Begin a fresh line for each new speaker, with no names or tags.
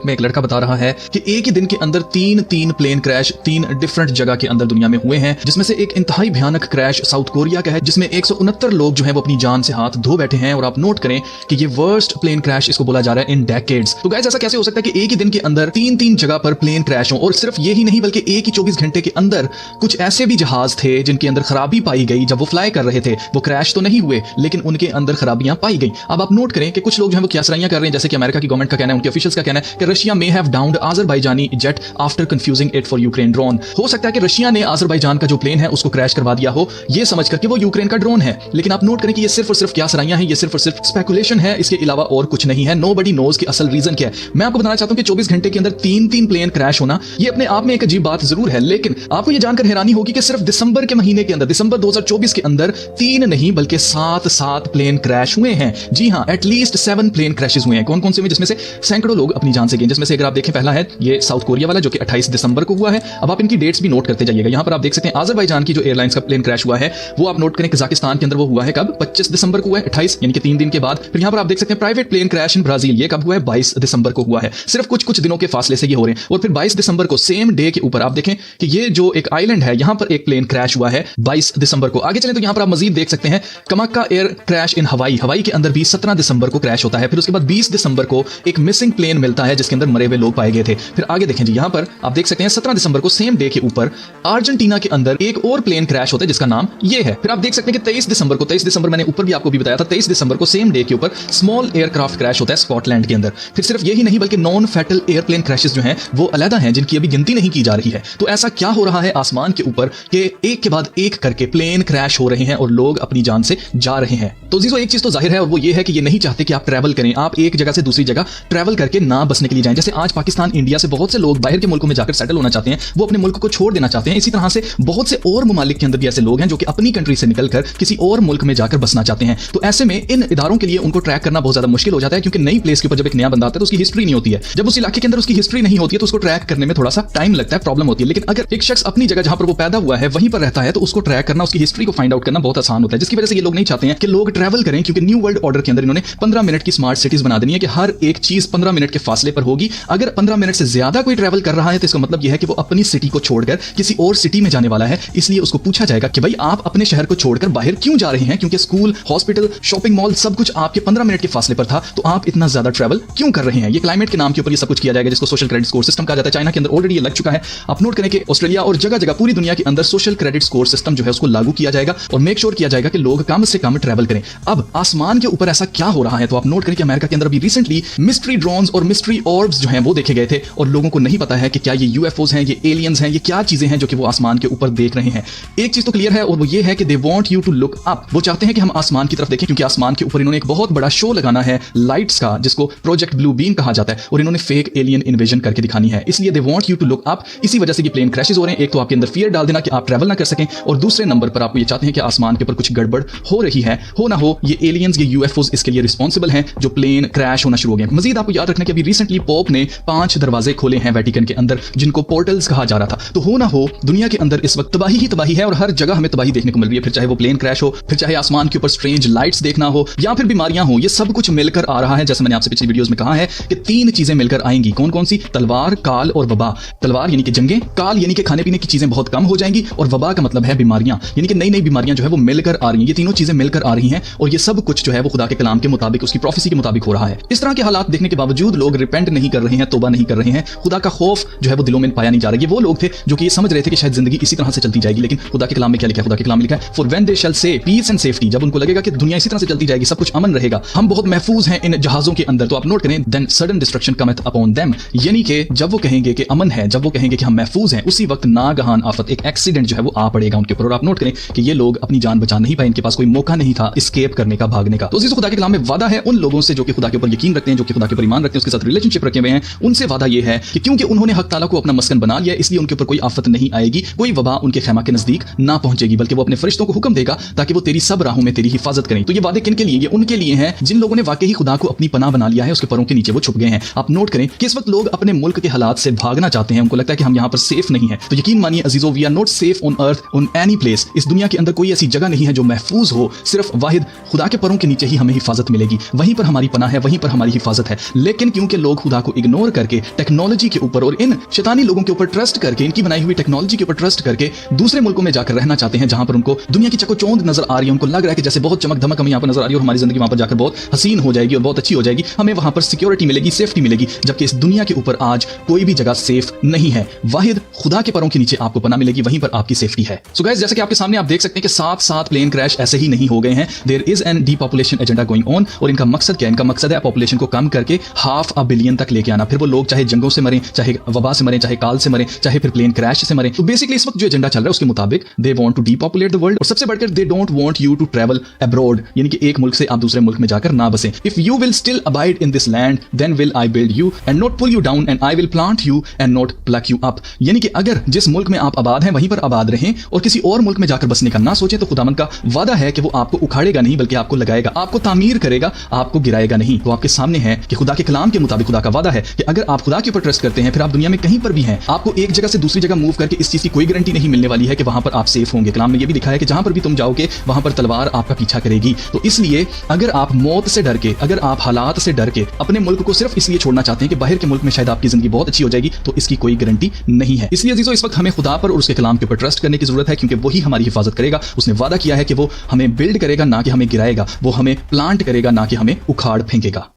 में एक लड़का बता रहा है कि एक ही दिन के अंदर तीन प्लेन क्रैश 3 डिफरेंट जगह के अंदर दुनिया में हुए हैं, जिसमें से एक इंतहाई भयानक क्रैश साउथ कोरिया का है, जिसमें 169 लोग जो है वो अपनी जान से हाथ धो बैठे हैं। और आप नोट करें कि ये वर्स्ट प्लेन क्रैश इसको बोला जा रहा है इन डेकेड्स। तो गाइस, ऐसा कैसे हो सकता है कि एक ही दिन के अंदर तीन जगह पर प्लेन क्रैश हो? और सिर्फ यही नहीं बल्कि एक ही 24 घंटे के अंदर कुछ ऐसे भी जहाज थे जिनके अंदर खराबी पाई गई। जब वो फ्लाई कर रहे थे वो क्रैश तो नहीं हुए, लेकिन उनके अंदर खराबियां पाई गई। अब आप नोट करें कि कुछ लोग जो है वो क्यासराइयां कर रहे हैं, जैसे कि अमेरिका की गवर्नमेंट का कहना है, उनके ऑफिशियल्स का कहना है कि Russia may have downed Azerbaijani jet after confusing it for Ukraine drone. हो सकता है कि रशिया ने आज़रबाईजान का जो प्लेन है उसको क्रैश करवा दिया हो, ये समझ करके वो यूक्रेन का ड्रोन है। लेकिन आप नोट करें कि ये सिर्फ और सिर्फ क्यासराइयां हैं, ये सिर्फ और सिर्फ स्पेकुलेशन है, इसके अलावा और कुछ नहीं है। नोबडी नोज कि असल रीजन क्या है। मैं आपको बताना चाहता हूं कि 24 घंटे के अंदर तीन प्लेन क्रैश होना ये अपने आप में एक अजीब बात जरूर है, लेकिन आपको ये जानकर हैरानी होगी कि सिर्फ दिसंबर के महीने के अंदर, दिसंबर 2024 के अंदर 3 नहीं बल्कि 7 प्लेन क्रैश हुए हैं। जी हां, एटलीस्ट 7 प्लेन क्रैशेस हुए हैं। कौन कौन से हुए? जिसमें से सैकड़ों लोग अपनी जान से गए। जिसमें से अगर आप देखें, पहला है ये साउथ कोरिया वाला जो कि 28 दिसंबर को हुआ है। अब आप इनकी डेट्स भी नोट करते जाइएगा। यहां पर आप देख सकते हैं आज़रबाईजान की जो एयरलाइंस का प्लेन क्रैश हुआ है वो आप नोट करें कजाकिस्तान के अंदर वो हुआ है कब? 25 दिसंबर को हुआ है, 28 यानी कि 3 दिन के बाद। फिर यहां पर आप देख सकते हैं private plane crash in Brazil, ये कब हुआ है? 22 दिसंबर को हुआ है। सिर्फ कुछ दिनों के फासले से ये हो रहे हैं। और फिर 22 दिसंबर को सेम डे के ऊपर आप देखें कि ये जो एक आइलैंड है यहां पर एक प्लेन क्रैश हुआ है 22 दिसंबर को। आगे चलें तो यहां पर आप मजीद देख सकते हैं कमाका एयर क्रैश इन हवाई के अंदर भी 17 दिसंबर को क्रैश होता है। फिर उसके बाद 20 दिसंबर को एक मिसिंग प्लेन मिलता है जिसके अंदर मरे हुए लोग पाए गए थे। फिर आगे देखें जी, यहां पर आप देख सकते हैं 17 दिसंबर को सेम डे के ऊपर अर्जेंटीना के अंदर एक और प्लेन क्रैश होता है जिसका नाम ये है। फिर आप देख सकते हैं कि 23 दिसंबर मैंने ऊपर भी आपको भी बताया था, 23 दिसंबर को सेम डे के ऊपर स्मॉल एयरक्राफ्ट क्रैश होता है स्कॉटलैंड के अंदर। फिर सिर्फ यही नहीं बल्कि नॉन फैटल एयरप्लेन क्रैशेस जो हैं वो अलग हैं, जिनकी अभी गिनती नहीं की जा रही है। तो ऐसा क्या हो रहा है आसमान के ऊपर कि एक के बाद एक करके प्लेन क्रैश हो रहे हैं और लोग अपनी जान से जा रहे हैं? तो जीजो, एक चीज तो जाहिर है और वो ये है कि ये नहीं चाहते कि आप ट्रैवल करें, आप एक जगह से दूसरी जगह ट्रैवल करके ना बसने के लिए जाएं। जैसे आज पाकिस्तान, इंडिया से बहुत से लोग बाहर के मुल्कों में जाकर सेटल होना चाहते हैं, वो अपने मुल्क को छोड़ देना चाहते हैं। इसी तरह से बहुत से और ममालिक के अंदर भी ऐसे लोग हैं जो कि अपनी कंट्री से निकलकर किसी और मुल्क में जाकर बसना चाहते हैं। तो ऐसे में इन इदारों के लिए उनको ट्रैक करना बहुत ज्यादा मुश्किल हो जाता है, क्योंकि नई प्लेस के ऊपर जब एक नया बंदा आता है तो उसकी हिस्ट्री नहीं होती है। जब उस इलाके के अंदर उसकी हिस्ट्री नहीं होती है तो उसको ट्रैक करने में थोड़ा सा टाइम लगता है, प्रॉब्लम होती है। लेकिन अगर एक शख्स अपनी जगह जहां पर वो पैदा हुआ है वहीं पर रहता है तो उसको ट्रैक करना, उसकी हिस्ट्री को फाइंड आउट करना बहुत आसान होता है। जिसकी वजह से ये लोग नहीं चाहते हैं कि लोग ट्रैवल करें, क्योंकि न्यू वर्ल्ड ऑर्डर के अंदर इन्होंने 15 मिनट की स्मार्ट सिटीज बना देनी है कि हर एक चीज 15 मिनट के फासले पर होगी। अगर 15 मिनट से ज्यादा कोई ट्रैवल कर रहा है तो इसका मतलब यह है कि वो अपनी सिटी को छोड़कर किसी और सिटी में जाने वाला है। इसलिए उसको पूछा जाएगा कि भाई आप अपने शहर को छोड़कर बाहर क्यों जा रहे हैं? क्योंकि स्कूल, हॉस्पिटल, शॉपिंग मॉल सब कुछ आपके 15 मिनट के फासले पर था, तो आप इतना ज्यादा ट्रैवल क्यों कर रहे हैं? ये क्लाइमेट के नाम के ऊपर ये सब कुछ किया जाएगा, जिसको सोशल क्रेडिट स्कोर सिस्टम कहा जाता है। चाइना के अंदर ऑलरेडी ये लग चुका है। आप नोट करें कि ऑस्ट्रेलिया और जगह जगह पूरी दुनिया के अंदर सोशल क्रेडिट स्कोर सिस्टम जो है उसको लागू किया जाएगा और मेक श्योर किया जाएगा कि लोग कम से कम ट्रैवल करें। अब आसमान के ऊपर ऐसा क्या हो रहा है? तो आप नोट करें कि अमेरिका के अंदर भी रिसेंटली मिस्ट्री ड्रोन्स और मिस्ट्री ऑर्ब्स जो हैं वो देखे गए थे और लोगों को नहीं पता है कि क्या ये यूएफओज हैं, ये एलियंस हैं, ये क्या चीजें हैं जो कि वो आसमान के ऊपर देख रहे हैं। एक चीज तो क्लियर है और वो ये है कि they want you to look up. वो चाहते हैं कि हम आसमान की तरफ देखें, क्योंकि आसमान के ऊपर इन्होंने एक बहुत बड़ा शो लगाना है लाइट्स का, जिसको प्रोजेक्ट ब्लू बीम कहा जाता है, और इन्होंने फेक एलियन इन्वेजन करके दिखानी है। इसलिए they want you to look up. इसी वजह से ये प्लेन क्रैशेस हो रहे हैं। एक तो आपके अंदर फियर डाल देना कि आप ट्रैवल ना कर सकें, और दूसरे नंबर पर आपको ये चाहते हैं कि आसमान के ऊपर कुछ गड़बड़ हो रही है, हो ना हो ये एलियंस, ये यूएफओज इसके लिए रिस्पॉन्सिबल हैं जो प्लेन क्रैश होना शुरू हो गए। मजीद आपको याद रखना कि अभी रिसेंटली पोप ने 5 दरवाजे खोले हैं वेटिकन के अंदर, जिनको पोर्टल्स कहा जा रहा था। तो हो ना हो दुनिया के अंदर इस वक्त तबाही ही तबाही है और हर जगह हमें तबाही देखने को मिल रही है। फिर चाहे वो प्लेन क्रैश हो, फिर चाहे आसमान के ऊपर स्ट्रेंज लाइट्स देखना हो, या फिर बीमारियां हो, ये सब कुछ मिलकर आ रहा है। जैसे मैंने आपसे पिछली वीडियोस में कहा है कि 3 चीजें मिलकर आएंगी। कौन कौन सी? तलवार, काल और वबा। तलवार यानी कि जंगें, काल यानी कि खाने पीने की चीजें बहुत कम हो जाएंगी, और वबा का मतलब है बीमारियां, यानी कि नई नई बीमारियां जो है वो मिलकर आ रही हैं। ये तीनों चीजें मिलकर आ रही हैं और ये सब कुछ जो है वो खुदा के कलाम के मुताबिक, उसकी प्रोफेसी के मुताबिक हो रहा है। इस तरह के हालात देखने के बावजूद लोग रिपेंट नहीं कर रहे हैं, तौबा नहीं कर रहे हैं। खुदा का खौफ जो है वो दिलों में पाया नहीं जा रहा है। ये वो लोग थे जो कि ये समझ रहे थे कि शायद जिंदगी इसी तरह से चलती जाएगी, लेकिन खुदा के कलाम में क्या लिखा है? खुदा के कलाम में लिखा है फॉर व्हेन दे शैल से पीस एंड सेफ्टी, जब उनको लगेगा कि दुनिया इसी तरह से चलती जाएगी, सब कुछ अमन रहेगा, हम बहुत महफूज हैं इन जहाजों के अंदर, तो आप नोट करें then sudden destruction cometh upon them, यानी कि जब वो कहेंगे कि अमन है, जब वो कहेंगे कि हम महफूज हैं, उसी वक्त नागहान आफत, एक एक्सीडेंट जो है वो आ पड़ेगा उनके ऊपर। और आप नोट करें कि ये लोग अपनी जान बचा नहीं पाए, इनके पास कोई मौका नहीं था एस्केप करने का, भागने का। तो इसी खुदा के कलाम में वादा है उन लोगों से जो कि खुदा के ऊपर यकीन रखते हैं, जो कि खुदा के ऊपर ईमान रखते हैं, उसके साथ रिलेशनशिप रखे हुए हैं, उनसे वादा ये है कि क्योंकि उन्होंने हक ताला को अपना मस्कन बना लिया, इसलिए उनके ऊपर कोई आफत नहीं आएगी, कोई वबा उनके खैमा के नजदीक ना पहुंचेगी, बल्कि वो अपने फरिश्तों को हुक्म देगा ताकि वो तेरी सब राहों में तेरी हिफाजत करें। तो ये वादे किन के लिए? ये उनके लिए हैं जिन लोगों ने वाकई खुदा को अपनी पनाह बना लिया है, उसके परों के नीचे वो छुप गए हैं। आप नोट करें कि इस वक्त लोग अपने मुल्क के हालात से भागना चाहते हैं, उनको लगता है कि हम यहाँ पर सेफ नहीं है। तो यकीन मानिए अजीजों, we are not safe on earth on any place. इस दुनिया के अंदर कोई ऐसी जगह नहीं है जो महफूज हो, सिर्फ वाहिद खुदा के परों के नीचे ही हमें हिफाजत मिलेगी। वहीं पर हमारी पनाह है, वहीं पर हमारी हिफाजत है। लेकिन क्योंकि लोग खुदा खुदा को इग्नोर करके टेक्नोलॉजी के ऊपर और इन शैतानी लोगों के ऊपर ट्रस्ट करके, इनकी बनाई हुई टेक्नोलॉजी के ऊपर ट्रस्ट करके दूसरे मुल्कों में जाकर रहना चाहते हैं, जहां पर उनको दुनिया की चकोचौंध नजर आ रही है, उनको लग रहा है कि जैसे बहुत चमक धमक हमें यहाँ पर नजर आ रही है और हमारी जिंदगी वहां पर जाकर बहुत हसीन हो जाएगी और बहुत अच्छी हो जाएगी, हमें वहां पर सिक्योरिटी मिलेगी, सेफ्टी मिलेगी, जबकि इस दुनिया के ऊपर आज कोई भी जगह सेफ नहीं है। वाहिद खुदा के पैरों के नीचे आपको पनाह मिलेगी, वहीं पर आपकी सेफ्टी है। सो गाइस, जैसे कि आपके सामने आप देख सकते हैं कि 7 प्लेन क्रैश ऐसे ही नहीं हो गए हैं। There is an depopulation agenda going on, और इनका मकसद क्या है? इनका मकसद है पॉपुलेशन को कम करके 500 बिलियन तक लेके आना। फिर वो लोग चाहे जंगों से मरें, चाहे वबा से मरें, चाहे काल से मरें, चाहे फिर प्लेन क्रैश से मरें। तो बेसिकली इस वक्त जो एजेंडा चल रहा है उसके मुताबिक they want to depopulate the world, और सबसे बढ़कर they don't want you to travel abroad, यानी कि एक मुल्क से आप दूसरे मुल्क में जाकर ना बसें। If you will still abide in this land then will I build you and not pull you down and I will plant you and not pluck you up, यानी कि अगर जिस मुल्क में आप आबाद हैं वहीं पर आबाद रहें और किसी और मुल्क में जाकर बसने का ना सोचें, तो खुदावंद का वादा है कि वो आपको उखाड़ेगा नहीं बल्कि आपको लगाएगा, आपको तामीर करेगा, आपको गिराएगा नहीं। तो आपके सामने है कि खुदा के कलाम के मुताबिक खुदा का वादा है कि अगर आप खुदा के ऊपर ट्रस्ट करते हैं, फिर आप दुनिया में कहीं पर भी हैं, आपको एक जगह से दूसरी जगह मूव करके इस चीज की कोई गारंटी नहीं मिलने वाली है कि वहां पर आप सेफ होंगे। कलाम में यह भी लिखा है कि जहां पर भी तुम जाओगे वहां पर तलवार आपका पीछा करेगी। तो इसलिए अगर आप मौत से डर के, अगर आप हालात से डर के अपने मुल्क को सिर्फ इसलिए छोड़ना चाहते हैं कि बाहर के मुल्क में शायद आपकी जिंदगी बहुत अच्छी हो जाएगी, तो इसकी कोई गारंटी नहीं है। इसलिए अजीजों, इस वक्त हमें खुदा पर और उसके कलाम के ऊपर ट्रस्ट करने की जरूरत है, क्योंकि वही हमारी हिफाजत करेगा। उसने वादा किया है कि वो हमें बिल्ड करेगा, ना कि हमें गिराएगा, वो हमें प्लांट करेगा, ना कि हमें उखाड़ फेंकेगा।